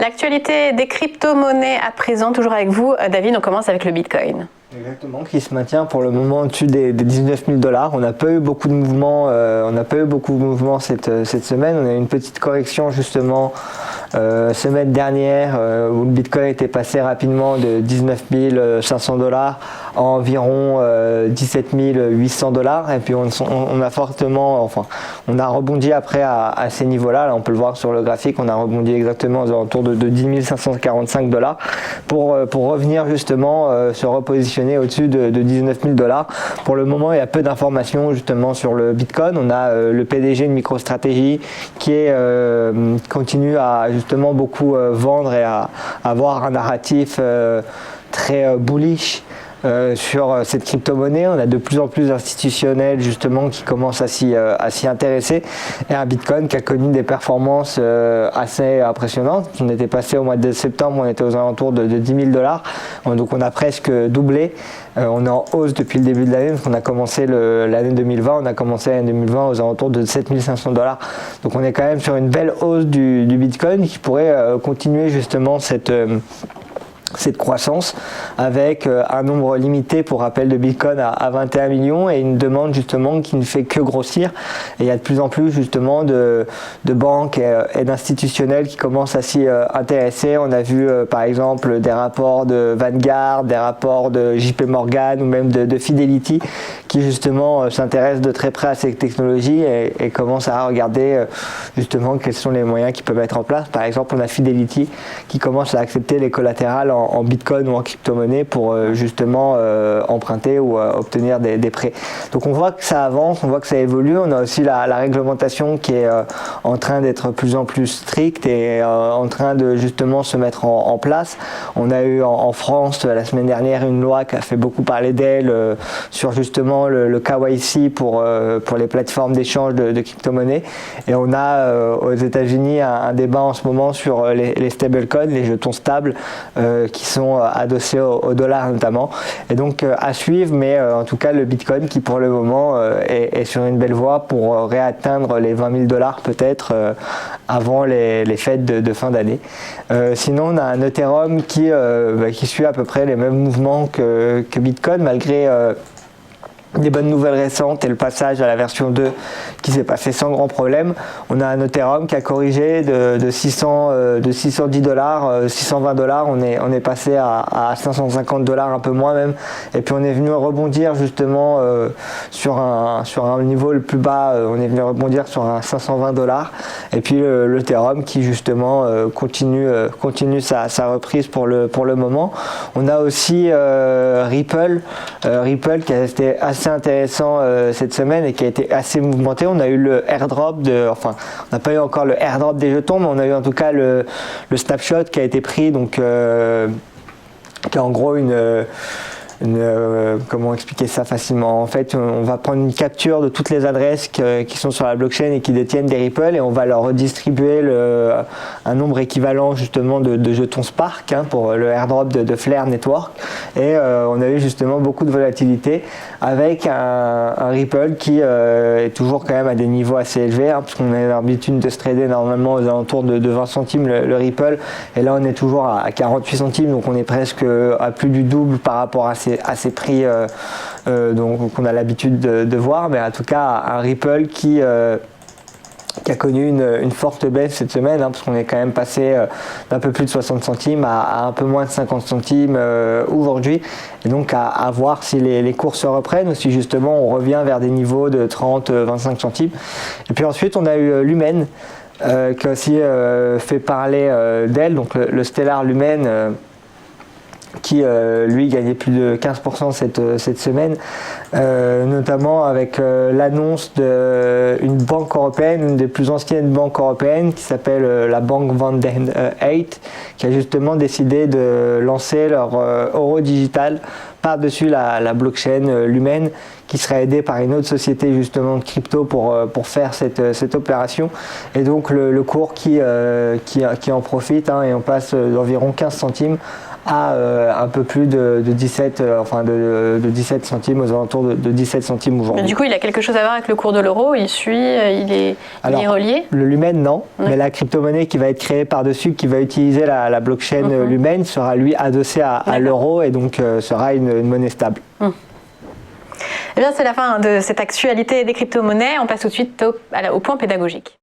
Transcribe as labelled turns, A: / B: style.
A: L'actualité des crypto-monnaies à présent, toujours avec vous, David, on commence avec le Bitcoin.
B: Exactement, qui se maintient pour le moment au-dessus des 19 000 $. On n'a pas eu beaucoup de mouvements, cette semaine. On a eu une petite correction justement semaine dernière où le Bitcoin était passé rapidement de 19 500 $ à environ 17 800 $. Et puis on a fortement, on a rebondi après à ces niveaux-là. Là, on peut le voir sur le graphique, on a rebondi exactement aux alentours de 10 545 $ pour revenir justement se repositionner au-dessus de 19 000 $. Pour le moment, il y a peu d'informations justement sur le Bitcoin. On a le PDG de MicroStrategy qui continue à justement beaucoup vendre et à avoir un narratif très bullish sur cette crypto-monnaie. On a de plus en plus d'institutionnels justement qui commencent à s'y intéresser, et un Bitcoin qui a connu des performances assez impressionnantes. On était passé au mois de septembre, on était aux alentours de 10 000 $, donc on a presque doublé. On est en hausse depuis le début de l'année, donc on a commencé l'année 2020, on a commencé l'année 2020 aux alentours de 7 500 $. Donc on est quand même sur une belle hausse du Bitcoin qui pourrait continuer justement cette croissance avec un nombre limité, pour rappel, de Bitcoin à 21 millions et une demande justement qui ne fait que grossir. Et il y a de plus en plus justement de banques et d'institutionnels qui commencent à s'y intéresser. On a vu par exemple des rapports de Vanguard, des rapports de JP Morgan ou même de Fidelity qui justement s'intéressent de très près à ces technologies et commencent à regarder justement quels sont les moyens qu'ils peuvent mettre en place. Par exemple, on a Fidelity qui commence à accepter les collatérales en Bitcoin ou en crypto-monnaie pour justement emprunter ou obtenir des prêts. Donc on voit que ça avance, on voit que ça évolue. On a aussi la réglementation qui est en train d'être de plus en plus stricte et en train de justement se mettre en place. On a eu en France la semaine dernière une loi qui a fait beaucoup parler d'elle sur justement le KYC pour les plateformes d'échange de crypto-monnaies. Et on a aux États-Unis un débat en ce moment sur les stablecoins, les jetons stables qui sont adossés au dollar notamment. Et donc à suivre, mais en tout cas le Bitcoin qui pour le moment est sur une belle voie pour réatteindre les 20 000 $ peut-être avant les fêtes de fin d'année. Sinon on a un Ethereum qui suit à peu près les mêmes mouvements que Bitcoin, malgré des bonnes nouvelles récentes et le passage à la version 2 qui s'est passé sans grand problème. On a un Ethereum qui a corrigé de 610 $, 620 $, on est passé à 550 $, un peu moins même, et puis on est venu rebondir justement sur un niveau le plus bas, on est venu rebondir sur un 520 $, et puis l'Ethereum qui justement continue sa reprise pour le moment. On a aussi Ripple qui a été assez intéressant cette semaine et qui a été assez mouvementé. On a eu le airdrop on n'a pas eu encore le airdrop des jetons, mais on a eu en tout cas le snapshot qui a été pris, donc qui est en gros comment expliquer ça facilement? En fait, on va prendre une capture de toutes les adresses qui sont sur la blockchain et qui détiennent des Ripple, et on va leur redistribuer un nombre équivalent justement de jetons Spark pour le airdrop de Flare Network. Et on a eu justement beaucoup de volatilité avec un Ripple qui est toujours quand même à des niveaux assez élevés, parce qu'on a l'habitude de se trader normalement aux alentours de 20 centimes le Ripple, et là on est toujours à 48 centimes, donc on est presque à plus du double par rapport à ces prix donc qu'on a l'habitude de voir. Mais en tout cas un Ripple qui a connu une forte baisse cette semaine, parce qu'on est quand même passé d'un peu plus de 60 centimes à un peu moins de 50 centimes aujourd'hui, et donc à voir si les cours se reprennent ou si justement on revient vers des niveaux de 30-25 centimes. Et puis ensuite on a eu Lumen qui a aussi fait parler d'elle, donc le Stellar Lumen qui lui gagnait plus de 15% cette semaine, notamment avec l'annonce d'une banque européenne, une des plus anciennes banques européennes qui s'appelle la banque Van den Eyck, qui a justement décidé de lancer leur euro digital par-dessus la blockchain Lumen, qui serait aidée par une autre société justement de crypto pour faire cette opération. Et donc le cours qui en profite, et on passe d'environ 15 centimes à un peu plus de 17, de 17 centimes, aux alentours de 17 centimes aujourd'hui.
A: Du coup, il a quelque chose à voir avec le cours de l'euro, il suit, il est relié?
B: Le Lumen, non,
A: Oui.
B: mais la crypto-monnaie qui va être créée par-dessus, qui va utiliser la blockchain Lumen, sera lui adossée à l'euro et donc sera une monnaie stable.
A: Eh bien, c'est la fin de cette actualité des crypto-monnaies. On passe tout de suite au point pédagogique.